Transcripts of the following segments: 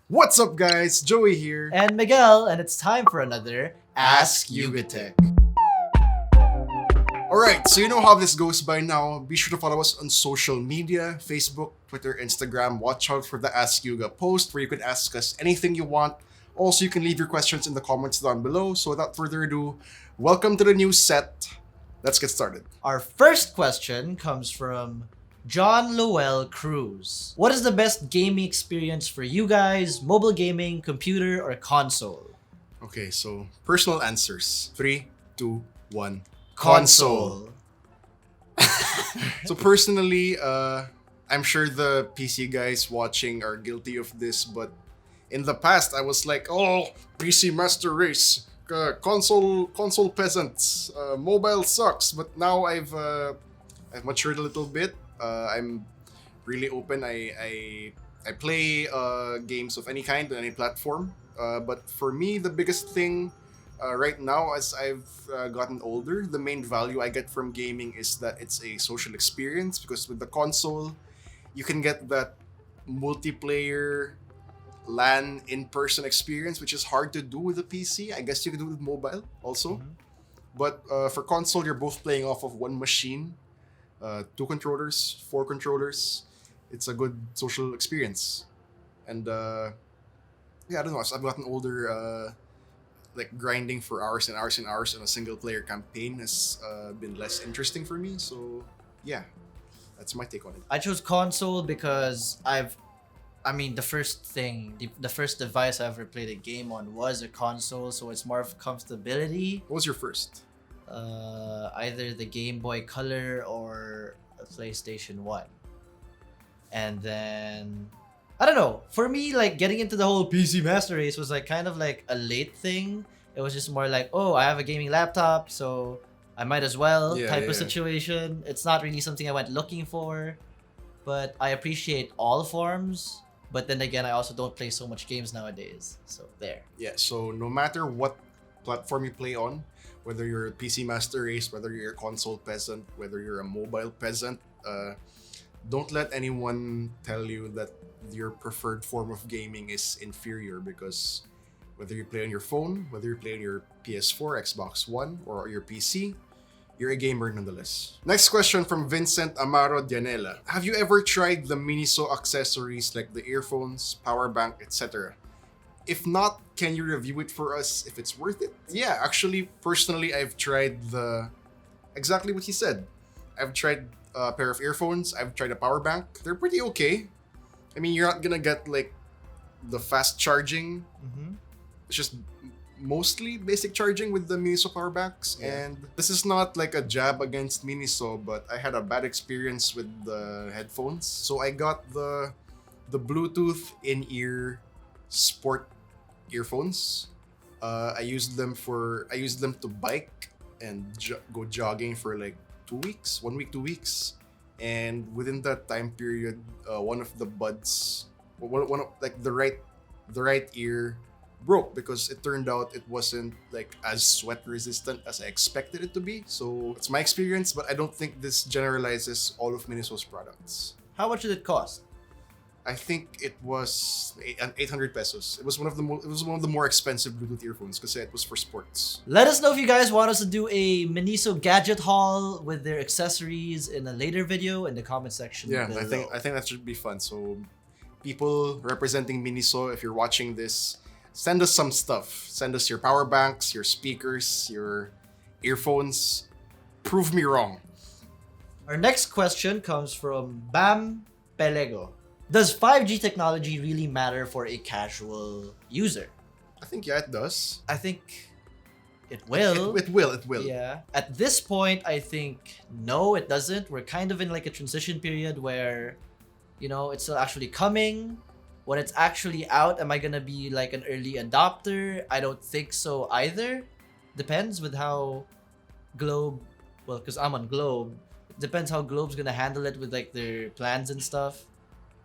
What's up, guys? Joey here. And Miguel, and it's time for another Ask YugaTech. Alright, so you know how this goes by now. Be sure to follow us on social media, Facebook, Twitter, Instagram. Watch out for the Ask Yuga post where you can ask us anything you want. Also, you can leave your questions in the comments down below. So without further ado, welcome to the new set. Let's get started. Our first question comes from John Lowell Cruz. What is the best gaming experience for you guys? Mobile gaming, computer, or console? Okay, so personal answers. 3, 2, 1. Console. So personally, I'm sure the PC guys watching are guilty of this, but in the past I was like, oh, PC master race, console peasants, mobile sucks. But now I've matured a little bit. I'm really open. I play games of any kind on any platform. But for me, the biggest thing right now, as I've gotten older, the main value I get from gaming is that it's a social experience. Because with the console, you can get that multiplayer LAN in-person experience, which is hard to do with a PC. I guess you can do it with mobile also. But for console, you're both playing off of one machine. 2 controllers, 4 controllers. It's a good social experience. And yeah, I don't know. As I've gotten older, like grinding for hours and hours and hours on a single player campaign has been less interesting for me. So yeah, that's my take on it. I chose console because the first device I ever played a game on was a console, so it's more of comfortability. What was your first? Either the Game Boy Color or a PlayStation 1. And then I don't know. For me, like getting into the whole PC Master Race was like kind of like a late thing. It was just more like, oh, I have a gaming laptop, so I might as well type of situation. It's not really something I went looking for, but I appreciate all forms. But then again, I also don't play so much games nowadays. So there. Yeah, so no matter what platform you play on, whether you're a PC Master Race, whether you're a console peasant, whether you're a mobile peasant, don't let anyone tell you that your preferred form of gaming is inferior, because whether you play on your phone, whether you play on your PS4, Xbox One, or your PC, you're a gamer nonetheless. Next question from Vincent Amaro Dianela. Have you ever tried the Miniso accessories like the earphones, power bank, etc.? If not, can you review it for us if it's worth it? Yeah, actually, personally, I've tried exactly what he said. I've tried a pair of earphones. I've tried a power bank. They're pretty okay. I mean, you're not gonna get like the fast charging. It's just mostly basic charging with the Miniso power banks. Yeah. And this is not like a jab against Miniso, but I had a bad experience with the headphones. So I got the Bluetooth in-ear sport earphones. I used them to bike and go jogging for like 2 weeks, 1 week, 2 weeks. And within that time period, one of the buds, one of like the right ear broke, because it turned out it wasn't like as sweat resistant as I expected it to be. So it's my experience, but I don't think this generalizes all of Miniso's products. How much did it cost? I think it was 800 pesos. It was one of the more expensive Bluetooth earphones because it was for sports. Let us know if you guys want us to do a Miniso gadget haul with their accessories in a later video in the comment section below. I think that should be fun. So people representing Miniso, if you're watching this, send us some stuff. Send us your power banks, your speakers, your earphones. Prove me wrong. Our next question comes from Bam Pelego. Does 5G technology really matter for a casual user? I think yeah, it does. I think it will. It will. Yeah. At this point, I think no, it doesn't. We're kind of in like a transition period where, it's still actually coming. When it's actually out, am I gonna be like an early adopter? I don't think so either. Depends with how Globe, well, because I'm on Globe. It depends how Globe's gonna handle it with like their plans and stuff.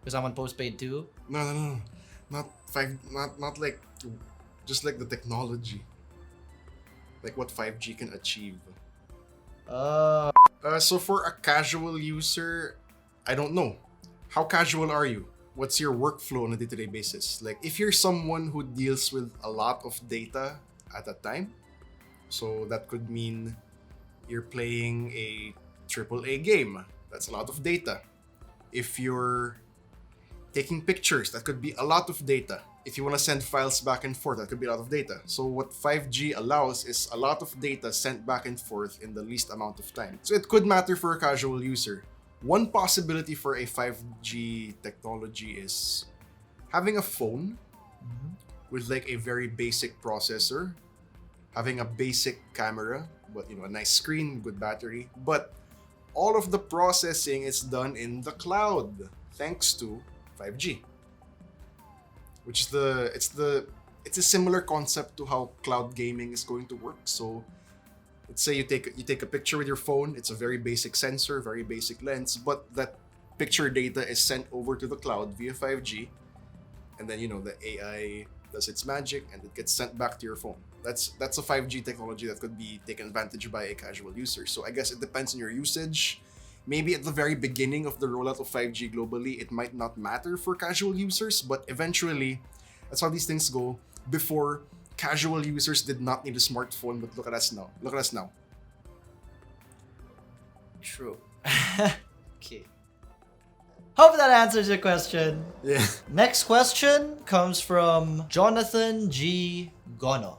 Because I'm on postpaid too. No. Not like, just like the technology. Like what 5G can achieve. So for a casual user, I don't know. How casual are you? what's your workflow on a day-to-day basis? Like if you're someone who deals with a lot of data at a time, so that could mean you're playing a AAA game. That's a lot of data. If you're taking pictures, that could be a lot of data. If you want to send files back and forth, that could be a lot of data. So what 5G allows is a lot of data sent back and forth in the least amount of time. So it could matter for a casual user. One possibility for a 5G technology is having a phone with like a very basic processor, having a basic camera, but a nice screen, good battery. But all of the processing is done in the cloud thanks to 5G. Which is it's a similar concept to how cloud gaming is going to work. So let's say you take a picture with your phone, it's a very basic sensor, very basic lens, but that picture data is sent over to the cloud via 5G, and then the AI does its magic and it gets sent back to your phone. That's a 5G technology that could be taken advantage by a casual user. So I guess it depends on your usage. Maybe at the very beginning of the rollout of 5G globally, it might not matter for casual users, but eventually, that's how these things go. Before, casual users did not need a smartphone, but look at us now. Look at us now. True. Okay. Hope that answers your question. Yeah. Next question comes from Jonathan G. Gono.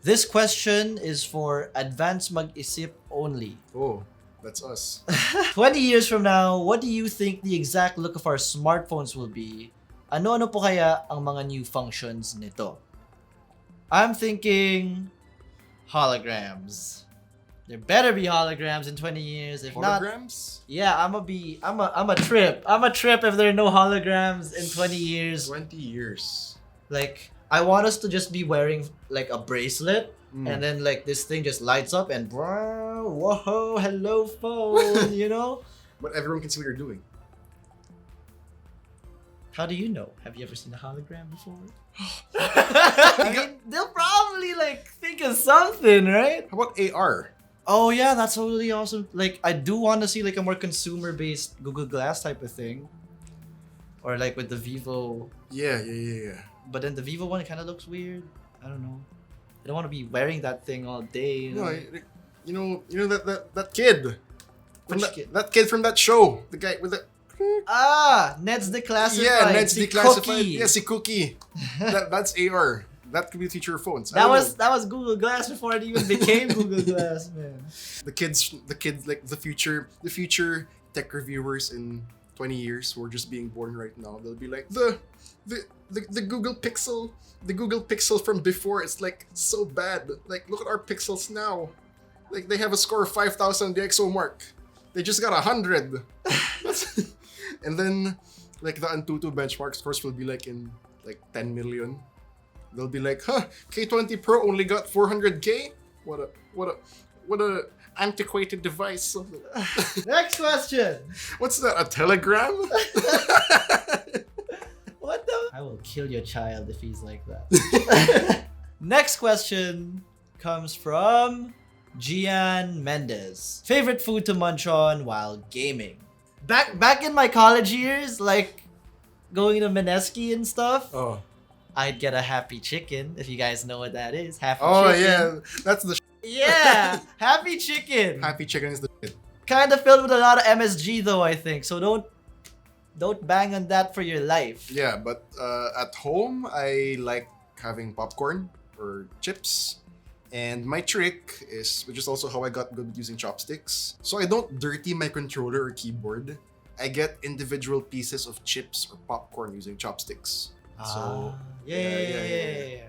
This question is for advanced mag-isip only. Oh, that's us. 20 years from now, what do you think the exact look of our smartphones will be? Ano-ano po kaya ang mga new functions nito? I'm thinking holograms. There better be holograms in 20 years. If Holograms? not, yeah, I'm a trip. I'm a trip if there are no holograms in 20 years. 20 years. Like, I want us to just be wearing like a bracelet, and then like this thing just lights up and whoa, hello phone, But everyone can see what you're doing. How do you know? Have you ever seen a hologram before? I mean, they'll probably like think of something, right? How about AR? Oh yeah, that's totally awesome. Like, I do want to see like a more consumer-based Google Glass type of thing, or like with the Vivo. Yeah. But then the Vivo one kind of looks weird. I don't know. I don't want to be wearing that thing all day. That kid. Which kid? That kid from that show. The guy with the... Ned's Declassified. Yeah, Ned's Si Declassified. Cookie. Yeah, si Cookie. that's AR. That could be future phones. That was Google Glass before it even became Google Glass, man. The kids, like the future tech reviewers in 20 years who are just being born right now, they'll be like the Google Pixel, the Google Pixel from before. It's like so bad. Like look at our Pixels now. Like they have a score of 5,000 the XO mark. They just got 100. And then like the Antutu benchmark scores will be like in like 10 million. They'll be like, K20 Pro only got 400K? What a antiquated device. Next question. What's that, a telegram? What the? I will kill your child if he's like that. Next question comes from Gian Mendez. Favorite food to munch on while gaming? Back in my college years, like going to Mineski and stuff, I'd get a Happy Chicken, if you guys know what that is. Happy Chicken. Yeah, that's the Yeah, Happy Chicken. Happy Chicken is the shit. Kind of filled with a lot of MSG though, I think. So don't bang on that for your life. Yeah, but at home, I like having popcorn or chips. And my trick is, which is also how I got good at using chopsticks. So I don't dirty my controller or keyboard. I get individual pieces of chips or popcorn using chopsticks. So yeah.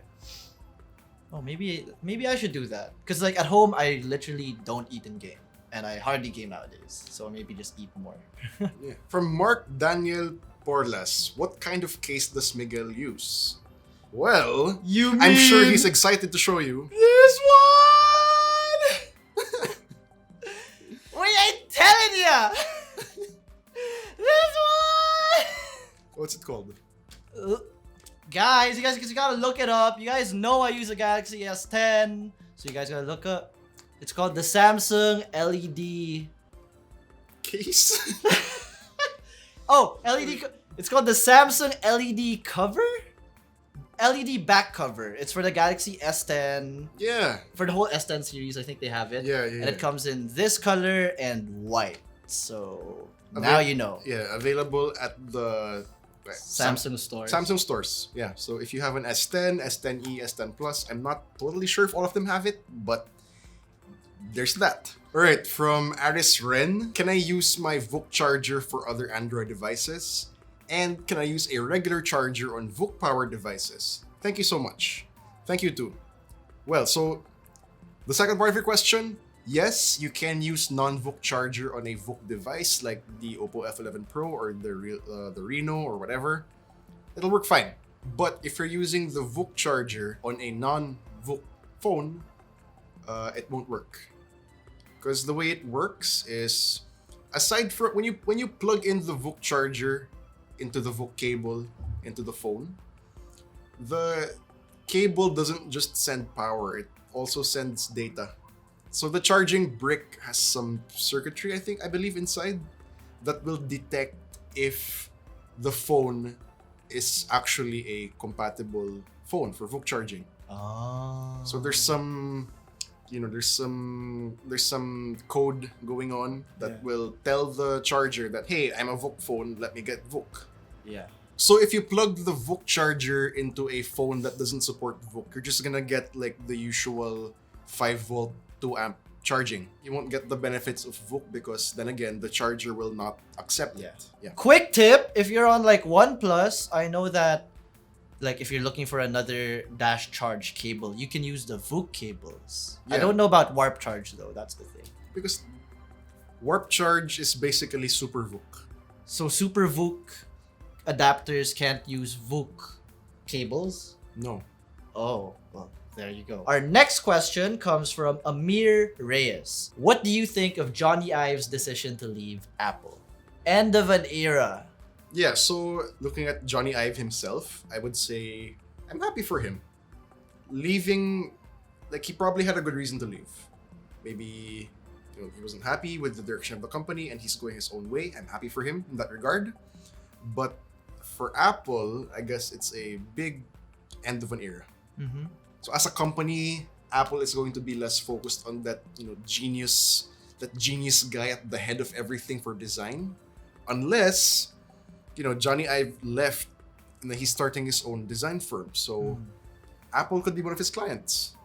Oh, maybe I should do that. Cause like at home, I literally don't eat in game, and I hardly game nowadays. So maybe just eat more. Yeah. From Mark Daniel Porlas, what kind of case does Miguel use? Well, I'm sure he's excited to show you. This one! We ain't telling ya! This one! What's it called? Guys, you gotta look it up. You guys know I use a Galaxy S10. So you guys gotta look up. It's called the Samsung LED... Case? Oh, LED... It's called the Samsung LED cover? LED back cover. It's for the Galaxy S10. Yeah. For the whole S10 series, I think they have it. Yeah. And it comes in this color and white. So now you know. Yeah, available at the Samsung stores. Samsung stores. Yeah. So if you have an S10, S10e, S10 Plus, I'm not totally sure if all of them have it, but there's that. Alright, from Aris Ren, can I use my VOOC charger for other Android devices? And can I use a regular charger on VOOC powered devices? Thank you so much. Thank you too. Well, so the second part of your question, yes, you can use non-VOOC charger on a VOOC device like the Oppo F11 Pro or the Reno or whatever. It'll work fine. But if you're using the VOOC charger on a non-VOOC phone, it won't work. Because the way it works is, aside from when you plug in the VOOC charger into the VOOC cable into the phone, the cable doesn't just send power, it also sends data. So the charging brick has some circuitry, I believe inside, that will detect if the phone is actually a compatible phone for VOOC charging. Oh. So there's some code going on that will tell the charger that, hey, I'm a VOOC phone, let me get VOOC. Yeah. So if you plug the VOOC charger into a phone that doesn't support VOOC, you're just gonna get like the usual 5-volt 2-amp charging. You won't get the benefits of VOOC because then again, the charger will not accept it. Yeah. Quick tip, if you're on like OnePlus, I know that like if you're looking for another dash charge cable, you can use the VOOC cables. I Yeah. don't know about Warp Charge though, that's the thing. Because Warp Charge is basically Super VOOC. So Super VOOC adapters can't use VOOC cables? No. Oh, well, there you go. Our next question comes from Amir Reyes. What do you think of Jony Ives' decision to leave Apple? End of an era. Yeah, so looking at Jony Ive himself, I would say I'm happy for him. Leaving, like he probably had a good reason to leave. Maybe he wasn't happy with the direction of the company and he's going his own way. I'm happy for him in that regard. But for Apple, I guess it's a big end of an era. Mm-hmm. So as a company, Apple is going to be less focused on that genius guy at the head of everything for design, unless Jony Ive left and then he's starting his own design firm. So Apple could be one of his clients.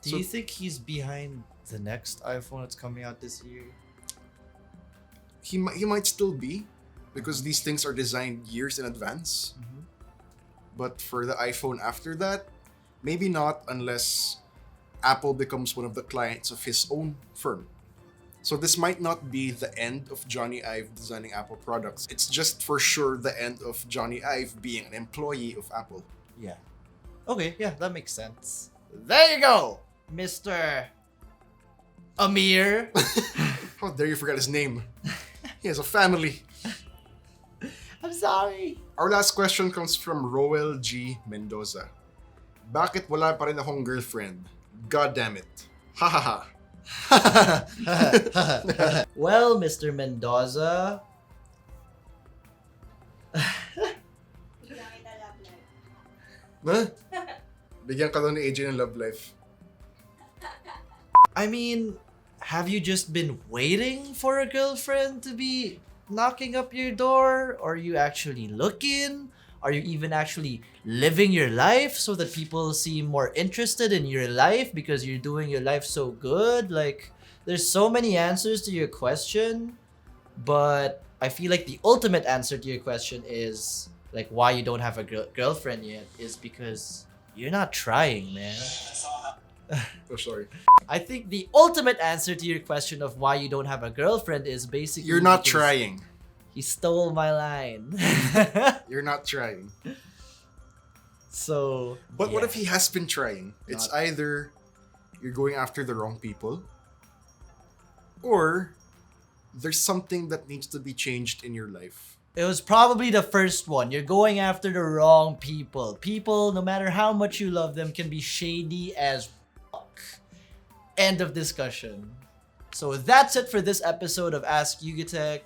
Do you think he's behind the next iPhone that's coming out this year? He might still be, because these things are designed years in advance. Mm-hmm. But for the iPhone after that, maybe not, unless Apple becomes one of the clients of his own firm. So this might not be the end of Jony Ive designing Apple products. It's just for sure the end of Jony Ive being an employee of Apple. Yeah. Okay, yeah, that makes sense. There you go, Mr. Amir. How dare you forget his name? He has a family. I'm sorry. Our last question comes from Roel G. Mendoza. Bakit wala pa rin akong girlfriend? God damn it. Ha ha ha. Well, Mr. Mendoza. Huh? Bigyan ka daw ni AJ ng love life. I mean, have you just been waiting for a girlfriend to be knocking up your door? Are you actually looking? Are you even actually living your life so that people seem more interested in your life because you're doing your life so good? Like, there's so many answers to your question, but I feel like the ultimate answer to your question is like why you don't have a girlfriend yet is because you're not trying, man. Oh, sorry. I think the ultimate answer to your question of why you don't have a girlfriend is basically You're not because trying. He stole my line. You're not trying. So, But what yeah. if he has been trying? It's Not- either you're going after the wrong people, or there's something that needs to be changed in your life. It was probably the first one. You're going after the wrong people. People, no matter how much you love them, can be shady as fuck. End of discussion. So that's it for this episode of Ask YugaTech.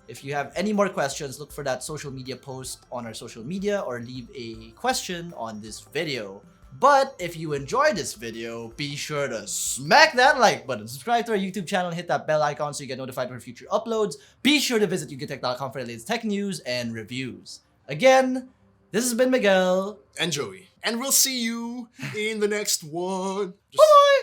If you have any more questions, look for that social media post on our social media or leave a question on this video. But if you enjoyed this video, be sure to smack that like button, subscribe to our YouTube channel, and hit that bell icon so you get notified for future uploads. Be sure to visit YugaTech.com for the latest tech news and reviews. Again, this has been Miguel. And Joey. And we'll see you in the next one. Bye-bye!